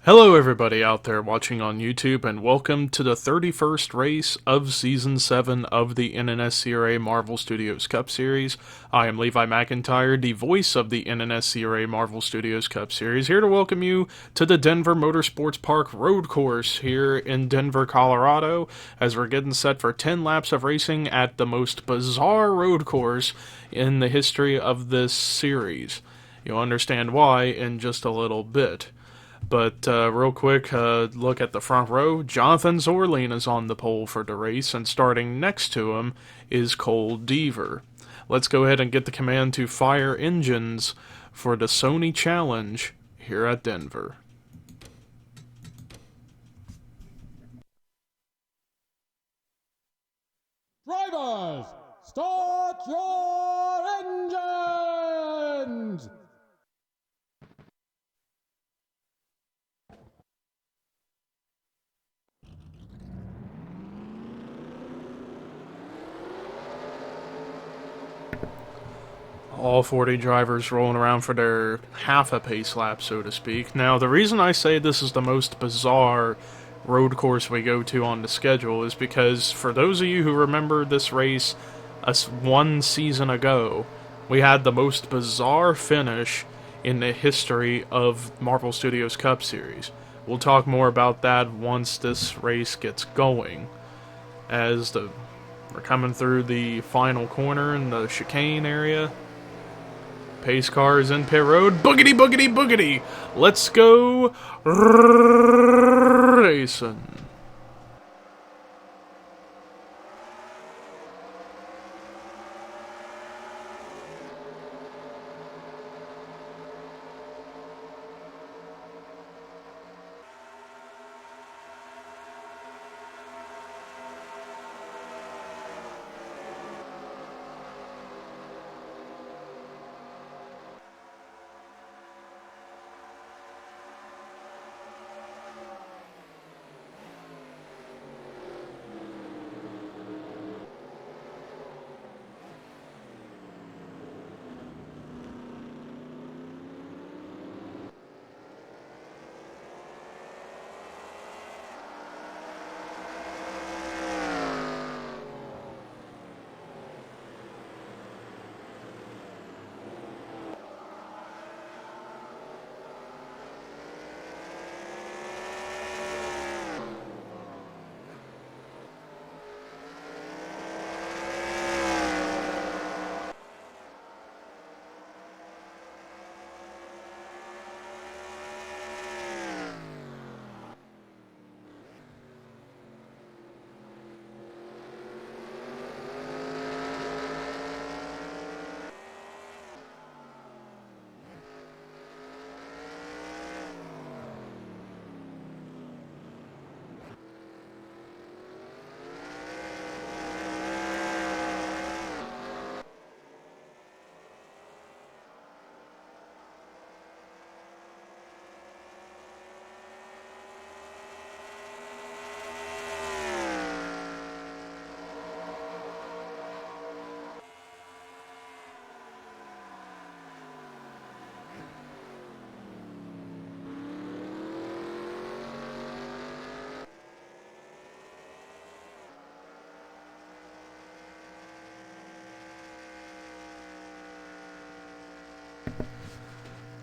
Hello everybody out there watching on YouTube, and welcome to the 31st race of Season 7 of the NNSCRA Marvel Studios Cup Series. I am Levi McIntyre, the voice of the NNSCRA Marvel Studios Cup Series, here to welcome you to the Denver Motorsports Park road course here in Denver, Colorado, as we're getting set for 10 laps of racing at the most bizarre road course in the history of this series. You'll understand why in just a little bit. But real quick, look at the front row. Jonathan Zorlin is on the pole for the race, and starting next to him is Cole Deaver. Let's go ahead and get the command to fire engines for the Sony Challenge here at Denver. Drivers, start your engines! All 40 drivers rolling around for their half a pace lap, so to speak. Now, the reason I say this is the most bizarre road course we go to on the schedule is because, for those of you who remember this race one season ago, we had the most bizarre finish in the history of Marvel Studios Cup Series. We'll talk more about that once this race gets going. We're coming through the final corner in the chicane area. Pace cars in pit road. Boogity, boogity, boogity! Let's go racing.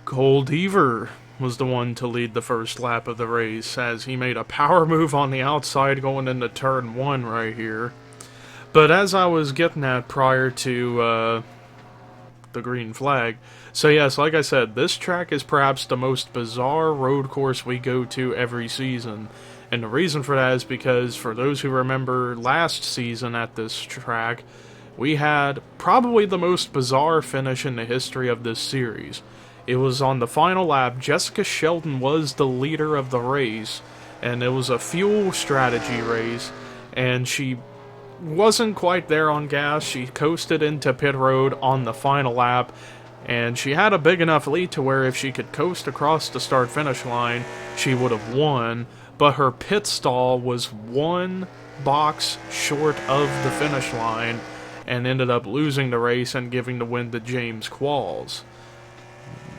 Cole Deaver was the one to lead the first lap of the race, as he made a power move on the outside going into turn 1 right here. But as I was getting at prior to the green flag, so yes, like I said, this track is perhaps the most bizarre road course we go to every season. And the reason for that is because, for those who remember last season at this track, we had probably the most bizarre finish in the history of this series. It was on the final lap. Jessica Sheldon was the leader of the race, and it was a fuel strategy race, and she wasn't quite there on gas. She coasted into pit road on the final lap, and she had a big enough lead to where if she could coast across the start-finish line, she would have won, but her pit stall was one box short of the finish line, and ended up losing the race and giving the win to James Qualls.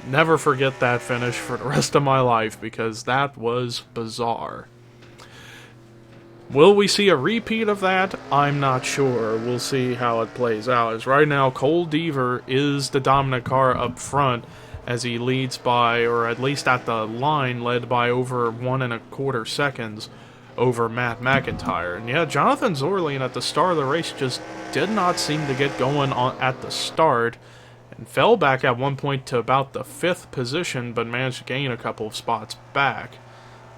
never forget that finish for the rest of my life because that was bizarre. Will we see a repeat of that? I'm not sure. We'll see how it plays out. As right now, Cole Deaver is the dominant car up front as he leads by, or at least at the line, led by over 1.25 seconds over Matt McIntyre. And yeah, Jonathan Zorlean at the start of the race just did not seem to get going at the start and fell back at one point to about the 5th position, but managed to gain a couple of spots back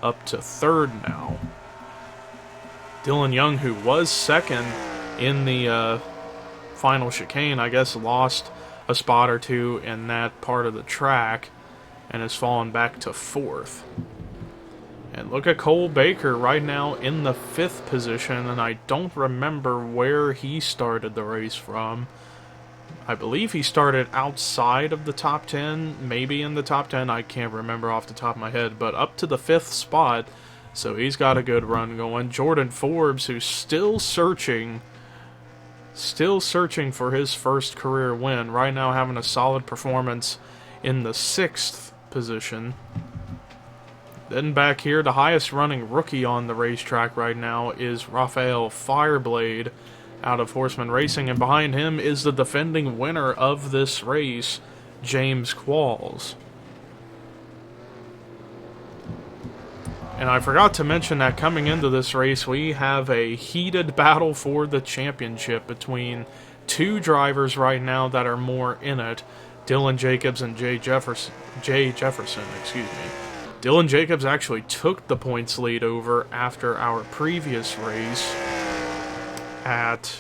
up to 3rd now. Dylan Young, who was 2nd in the final chicane, I guess lost a spot or 2 in that part of the track and has fallen back to 4th. And look at Cole Baker right now in the 5th position, and I don't remember where he started the race from. I believe he started outside of the top 10, maybe in the top 10, I can't remember off the top of my head, but up to the 5th spot. So he's got a good run going. Jordan Forbes, who's still searching for his first career win. Right now having a solid performance in the 6th position. Then back here, the highest running rookie on the racetrack right now is Rafael Fireblade out of Horseman Racing. And behind him is the defending winner of this race, James Qualls. And I forgot to mention that coming into this race, we have a heated battle for the championship between 2 drivers right now that are more in it. Dylan Jacobs and Jay Jefferson, Dylan Jacobs actually took the points lead over after our previous race at,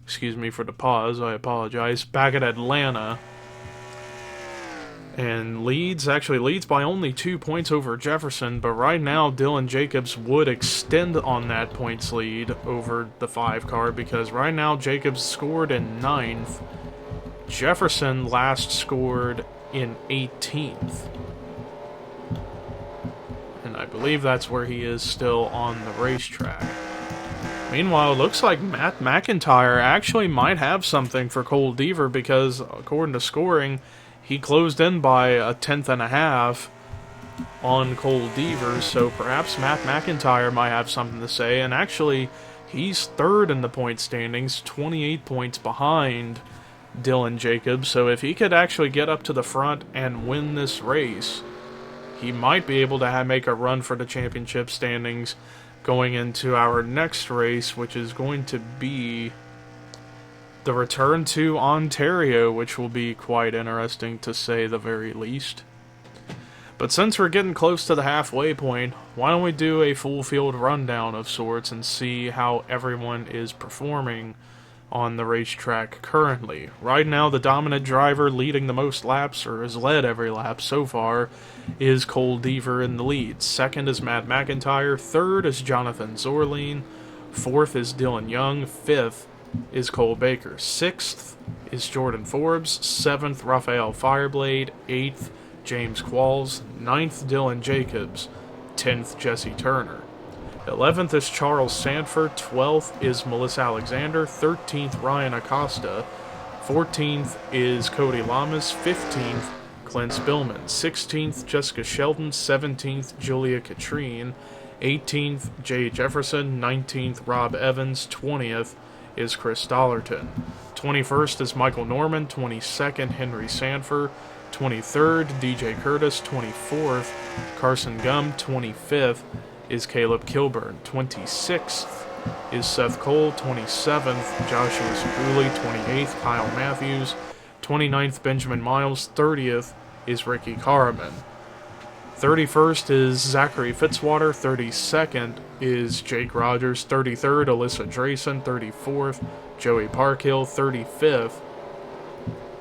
excuse me for the pause, I apologize, back at Atlanta. And leads by only 2 points over Jefferson, but right now Dylan Jacobs would extend on that points lead over the 5 car because right now Jacobs scored in 9th. Jefferson last scored in 18th. And I believe that's where he is still on the racetrack. Meanwhile, it looks like Matt McIntyre actually might have something for Cole Deaver because according to scoring, he closed in by 1/10.5 on Cole Deaver, so perhaps Matt McIntyre might have something to say. And actually, he's 3rd in the point standings, 28 points behind Dylan Jacobs. So if he could actually get up to the front and win this race, he might be able to make a run for the championship standings going into our next race, which is going to be the return to Ontario, which will be quite interesting to say the very least. But since we're getting close to the halfway point, why don't we do a full field rundown of sorts and see how everyone is performing on the racetrack currently. Right now, the dominant driver leading the most laps, or has led every lap so far, is Cole Deaver in the lead. 2nd is Matt McIntyre. 3rd is Jonathan Zorlean. 4th is Dylan Young. 5th is Cole Baker. 6th is Jordan Forbes. 7th, Rafael Fireblade. 8th, James Qualls. 9th, Dylan Jacobs. 10th, Jesse Turner. 11th is Charles Sanford. 12th is Melissa Alexander. 13th, Ryan Acosta. 14th is Cody Lamas. 15th, Clint Spillman. 16th, Jessica Sheldon. 17th, Julia Katrine. 18th, Jay Jefferson. 19th, Rob Evans. 20th is Chris Dollerton. 21st is Michael Norman. 22nd, Henry Sanford. 23rd, DJ Curtis. 24th, Carson Gum. 25th is Caleb Kilburn. 26th is Seth Cole. 27th, Joshua Zaguli. 28th, Kyle Matthews. 29th, Benjamin Miles. 30th is Ricky Carman. 31st is Zachary Fitzwater. 32nd is Jake Rogers. 33rd, Alyssa Drayson. 34th, Joey Parkhill. 35th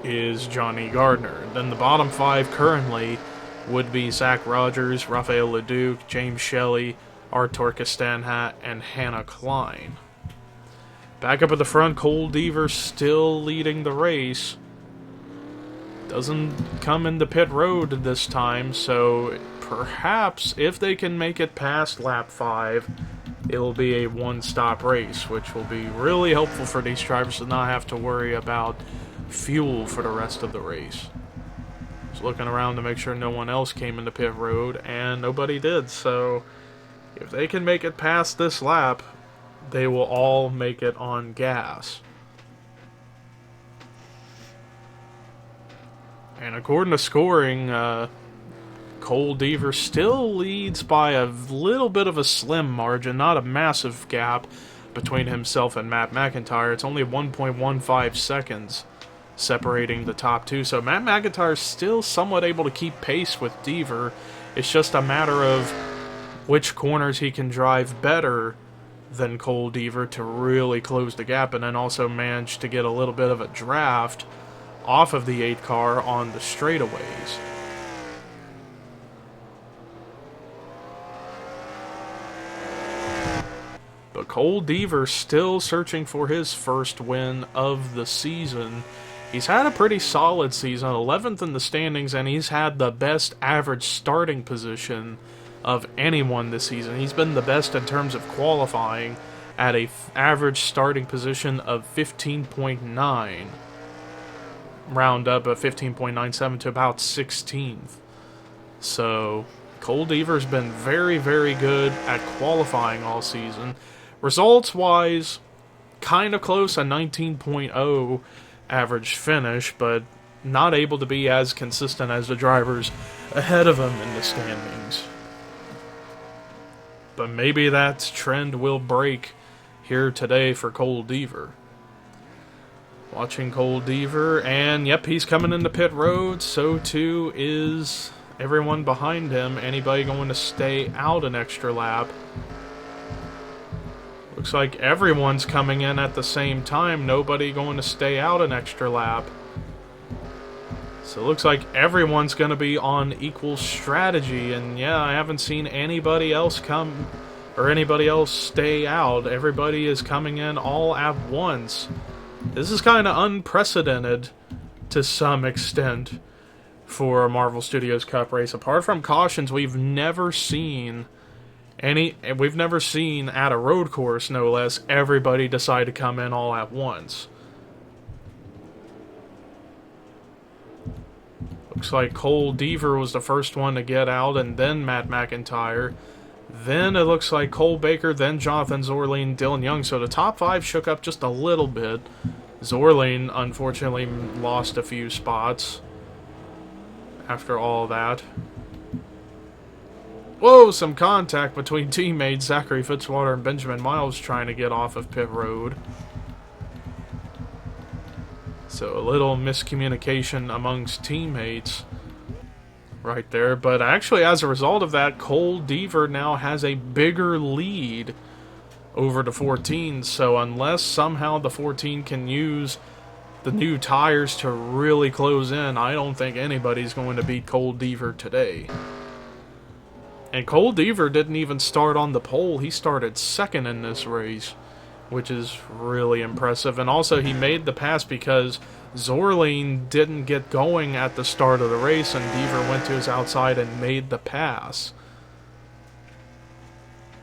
is Johnny Gardner. Then the bottom 5 currently would be Zach Rogers, Raphael Leduc, James Shelley, Artur Castanha, and Hannah Klein. Back up at the front, Cole Deaver still leading the race. Doesn't come into pit road this time, so perhaps if they can make it past lap 5, it'll be a one-stop race, which will be really helpful for these drivers to not have to worry about fuel for the rest of the race. Was looking around to make sure no one else came into pit road, and nobody did. So if they can make it past this lap, they will all make it on gas. And according to scoring, Cole Deaver still leads by a little bit of a slim margin, not a massive gap between himself and Matt McIntyre. It's only 1.15 seconds separating the top two. So Matt McIntyre is still somewhat able to keep pace with Deaver. It's just a matter of which corners he can drive better than Cole Deaver to really close the gap, and then also manage to get a little bit of a draft off of the 8 car on the straightaways. But Cole Deaver still searching for his first win of the season. He's had a pretty solid season, 11th in the standings, and he's had the best average starting position of anyone this season. He's been the best in terms of qualifying at a average starting position of 15.9. Round up of 15.97 to about 16th. So Cole Deaver's been very, very good at qualifying all season. Results-wise, kind of close, a 19.0 average finish, but not able to be as consistent as the drivers ahead of him in the standings. But maybe that trend will break here today for Cole Deaver. Watching Cole Deaver, and yep, he's coming into pit road. So too is everyone behind him. Anybody going to stay out an extra lap? Looks like everyone's coming in at the same time. Nobody going to stay out an extra lap. So it looks like everyone's going to be on equal strategy. And yeah, I haven't seen anybody else come or anybody else stay out. Everybody is coming in all at once. This is kind of unprecedented to some extent for a Marvel Studios Cup race. Apart from cautions, we've never seen at a road course, no less, everybody decide to come in all at once. Looks like Cole Deaver was the first one to get out, and then Matt McIntyre. Then it looks like Cole Baker, then Jonathan Zorleen, Dylan Young. So the top 5 shook up just a little bit. Zorleen, unfortunately, lost a few spots after all that. Whoa, some contact between teammates Zachary Fitzwater and Benjamin Miles trying to get off of pit road. So a little miscommunication amongst teammates right there. But actually, as a result of that, Cole Deaver now has a bigger lead over the 14. So unless somehow the 14 can use the new tires to really close in, I don't think anybody's going to beat Cole Deaver today. And Cole Deaver didn't even start on the pole. He started second in this race, which is really impressive. And also, he made the pass because Zorleen didn't get going at the start of the race, and Deaver went to his outside and made the pass.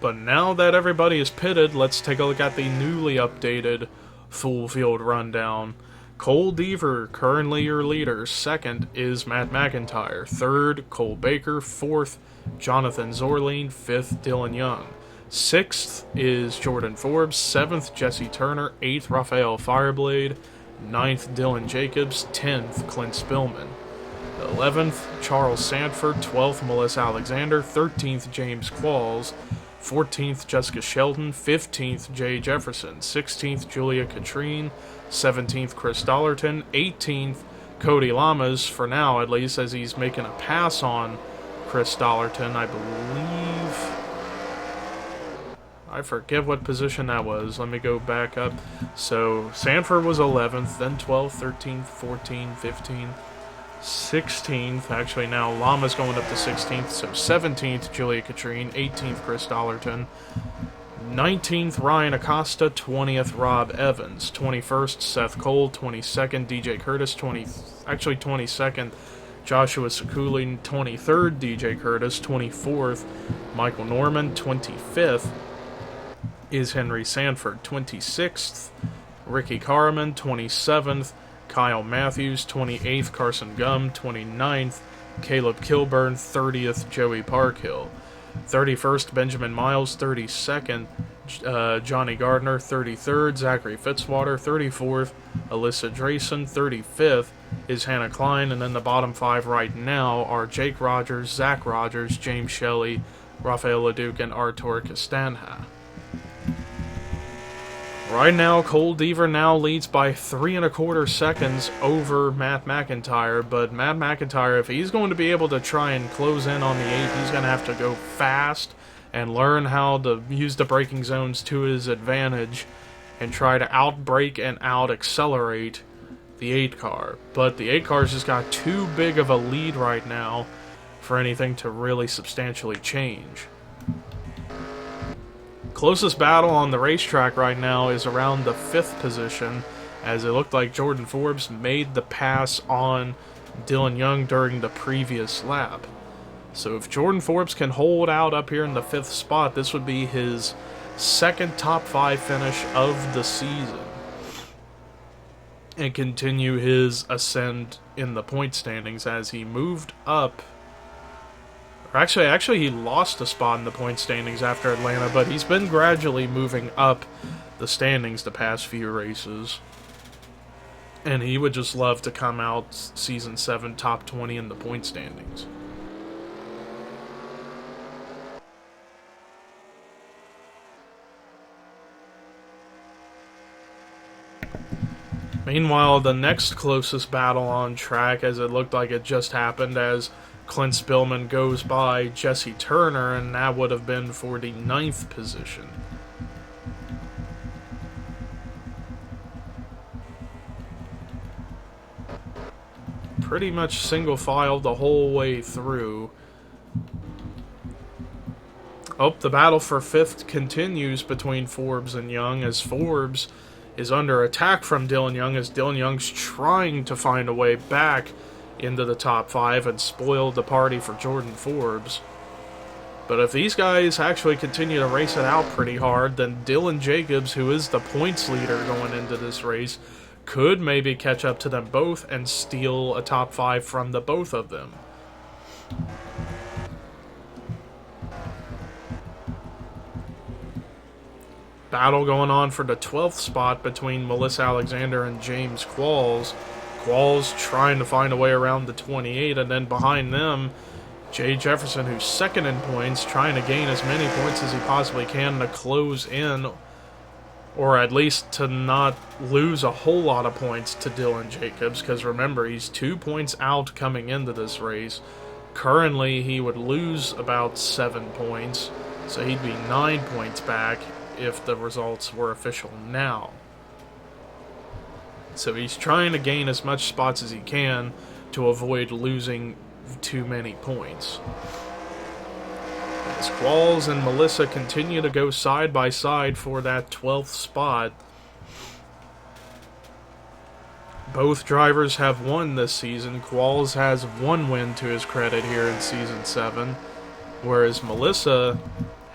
But now that everybody is pitted, let's take a look at the newly updated full field rundown. Cole Deaver, currently your leader. Second is Matt McIntyre. Third, Cole Baker. Fourth, Jonathan Zorleen. Fifth, Dylan Young. Sixth is Jordan Forbes. Seventh, Jesse Turner. Eighth, Raphael Fireblade. Ninth, Dylan Jacobs. 10th, Clint Spillman. 11th, Charles Sanford. 12th, Melissa Alexander. 13th, James Qualls. 14th, Jessica Sheldon. 15th, Jay Jefferson. 16th, Julia Katrine. 17th, Chris Dollarton. 18th, Cody Lamas, for now at least, as he's making a pass on Chris Dollarton, I believe. I forget what position that was. Let me go back up. So Sanford was 11th, then 12th, 13th, 14th, 15th, 16th. Actually, now Lama's going up to 16th. So 17th, Julia Katrine. 18th, Chris Dollarton. 19th, Ryan Acosta. 20th, Rob Evans. 21st, Seth Cole. 22nd, DJ Curtis. 22nd, Joshua Sekuli. 23rd, DJ Curtis. 24th, Michael Norman. 25th is Henry Sanford. 26th, Ricky Carman. 27th, Kyle Matthews. 28th, Carson Gum. 29th, Caleb Kilburn. 30th, Joey Parkhill. 31st, Benjamin Miles. 32nd, Johnny Gardner. 33rd, Zachary Fitzwater. 34th, Alyssa Drayson. 35th is Hannah Klein. And then the bottom 5 right now are Jake Rogers, Zach Rogers, James Shelley, Rafael Leduc, and Artur Castanha. Right now, Cole Deaver now leads by 3 1/4 seconds over Matt McIntyre, but Matt McIntyre, if he's going to be able to try and close in on the 8, he's going to have to go fast and learn how to use the braking zones to his advantage and try to outbrake and out-accelerate the 8 car. But the 8 car's just got too big of a lead right now for anything to really substantially change. Closest battle on the racetrack right now is around the 5th position, as it looked like Jordan Forbes made the pass on Dylan Young during the previous lap. So if Jordan Forbes can hold out up here in the 5th spot, this would be his second top 5 finish of the season and continue his ascent in the point standings as he moved up. Actually, he lost a spot in the point standings after Atlanta, but he's been gradually moving up the standings the past few races. And he would just love to come out Season 7 top 20 in the point standings. Meanwhile, the next closest battle on track, as it looked like it just happened, as Clint Spillman goes by Jesse Turner, and that would have been for the 9th position. Pretty much single file the whole way through. Oh, the battle for 5th continues between Forbes and Young, as Forbes is under attack from Dylan Young, as Dylan Young's trying to find a way back into the top 5 and spoil the party for Jordan Forbes. But if these guys actually continue to race it out pretty hard, then Dylan Jacobs, who is the points leader going into this race, could maybe catch up to them both and steal a top 5 from the both of them. Battle going on for the 12th spot between Melissa Alexander and James Qualls. Qualls trying to find a way around the 28, and then behind them, Jay Jefferson, who's second in points, trying to gain as many points as he possibly can to close in, or at least to not lose a whole lot of points to Dylan Jacobs, because remember, he's 2 points out coming into this race. Currently, he would lose about 7 points, so he'd be 9 points back if the results were official now. So he's trying to gain as much spots as he can to avoid losing too many points. As Qualls and Melissa continue to go side by side for that 12th spot, both drivers have won this season. Qualls has 1 win to his credit here in Season 7, whereas Melissa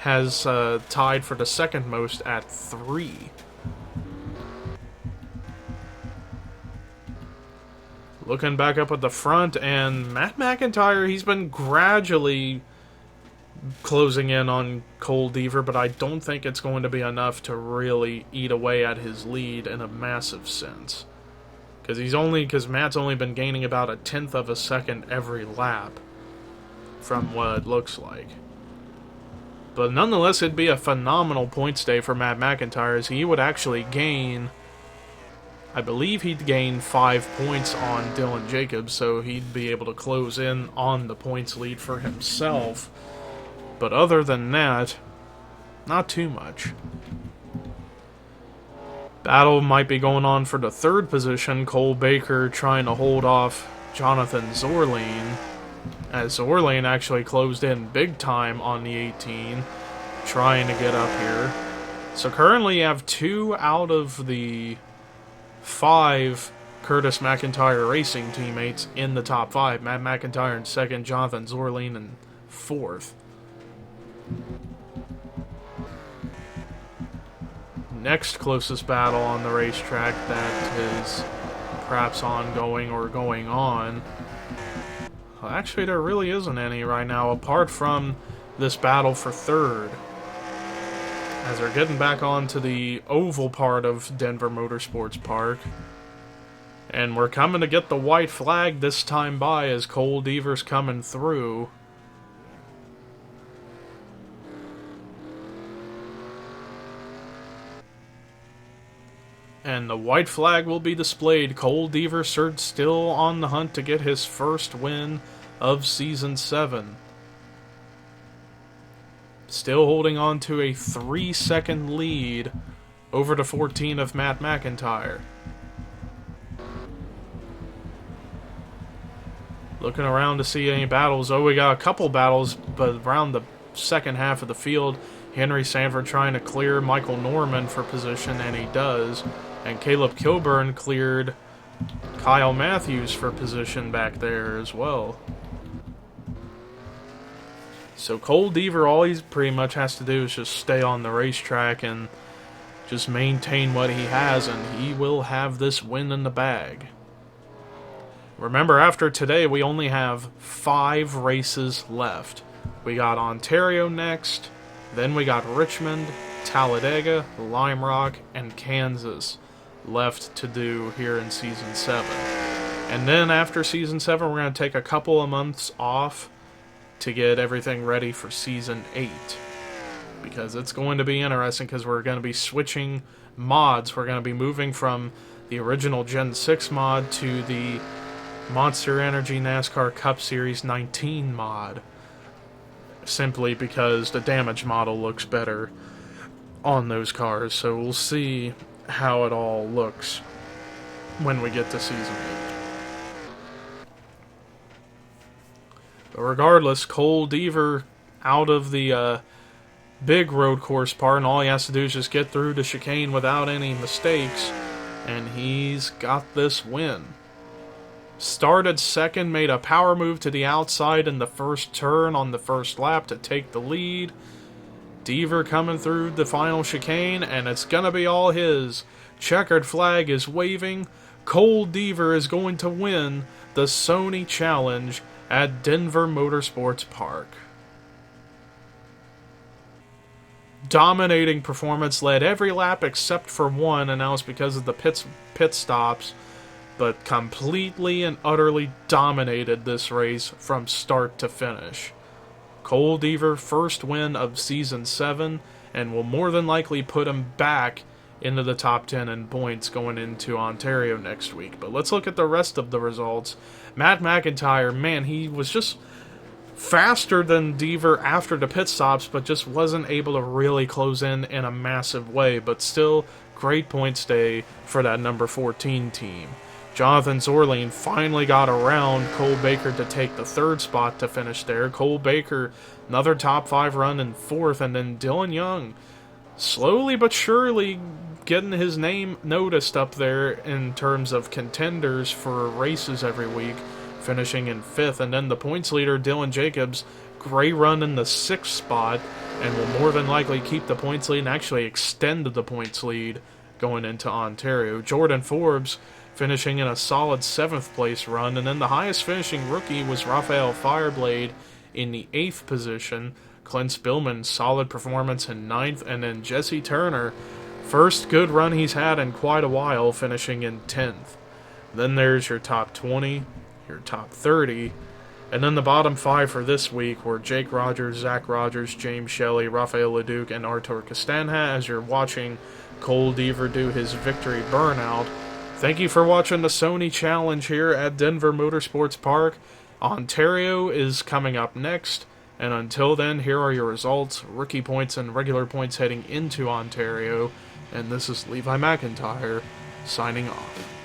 has tied for the second most at 3. Looking back up at the front, and Matt McIntyre, he's been gradually closing in on Cole Deaver, but I don't think it's going to be enough to really eat away at his lead in a massive sense. Because Matt's only been gaining about 1/10 of a second every lap, from what it looks like. But nonetheless, it'd be a phenomenal points day for Matt McIntyre, as he would actually gain, I believe he'd gain 5 points on Dylan Jacobs, so he'd be able to close in on the points lead for himself. But other than that, not too much. Battle might be going on for the 3rd position. Cole Baker trying to hold off Jonathan Zorlene, as Zorlene actually closed in big time on the 18, trying to get up here. So currently you have 2 out of the 5 Curtis McIntyre Racing teammates in the top 5. Matt McIntyre in 2nd, Jonathan Zorlene in 4th. Next closest battle on the racetrack, that is perhaps ongoing or going on. Well, actually, there really isn't any right now, apart from this battle for third. As they're getting back onto the oval part of Denver Motorsports Park. And we're coming to get the white flag this time by as Cole Deaver's coming through. And the white flag will be displayed. Cole Deaver still on the hunt to get his first win of Season 7. Still holding on to a 3-second lead over the 14 of Matt McIntyre. Looking around to see any battles. Oh, we got a couple battles, but around the second half of the field, Henry Sanford trying to clear Michael Norman for position, and he does. And Caleb Kilburn cleared Kyle Matthews for position back there as well. So Cole Deaver, all he pretty much has to do is just stay on the racetrack and just maintain what he has, and he will have this win in the bag. Remember, after today, we only have 5 races left. We got Ontario next, then we got Richmond, Talladega, Lime Rock, and Kansas left to do here in Season 7. And then after Season 7, we're going to take a couple of months off to get everything ready for Season 8. Because it's going to be interesting, because we're going to be switching mods. We're going to be moving from the original Gen 6 mod to the Monster Energy NASCAR Cup Series 19 mod. Simply because the damage model looks better on those cars. So we'll see how it all looks when we get to Season 8. But regardless, Cole Deaver out of the big road course part, and all he has to do is just get through the chicane without any mistakes, and he's got this win. Started second, made a power move to the outside in the first turn on the first lap to take the lead. Deaver coming through the final chicane, and it's gonna be all his. Checkered flag is waving. Cole Deaver is going to win the Sony Challenge at Denver Motorsports Park. Dominating performance, led every lap except for one, and that was because of the pit stops, but completely and utterly dominated this race from start to finish. Cole Deaver, first win of Season 7, and will more than likely put him back into the top 10 in points going into Ontario next week. But let's look at the rest of the results. Matt McIntyre, man, he was just faster than Deaver after the pit stops, but just wasn't able to really close in a massive way. But still, great points day for that number 14 team. Jonathan Zorline finally got around Cole Baker to take the third spot to finish there. Cole Baker, another top 5 run in fourth, and then Dylan Young, slowly but surely getting his name noticed up there in terms of contenders for races every week, finishing in 5th. And then the points leader, Dylan Jacobs, great run in the 6th spot, and will more than likely keep the points lead and actually extend the points lead going into Ontario. Jordan Forbes finishing in a solid 7th place run, and then the highest finishing rookie was Raphael Fireblade in the 8th position. Clint Spillman, solid performance in 9th, and then Jesse Turner, first good run he's had in quite a while, finishing in 10th. Then there's your top 20, your top 30, and then the bottom 5 for this week were Jake Rogers, Zach Rogers, James Shelley, Rafael Leduc, and Artur Castanha, as you're watching Cole Deaver do his victory burnout. Thank you for watching the Sony Challenge here at Denver Motorsports Park. Ontario is coming up next. And until then, here are your results, rookie points and regular points heading into Ontario. And this is Levi McIntyre, signing off.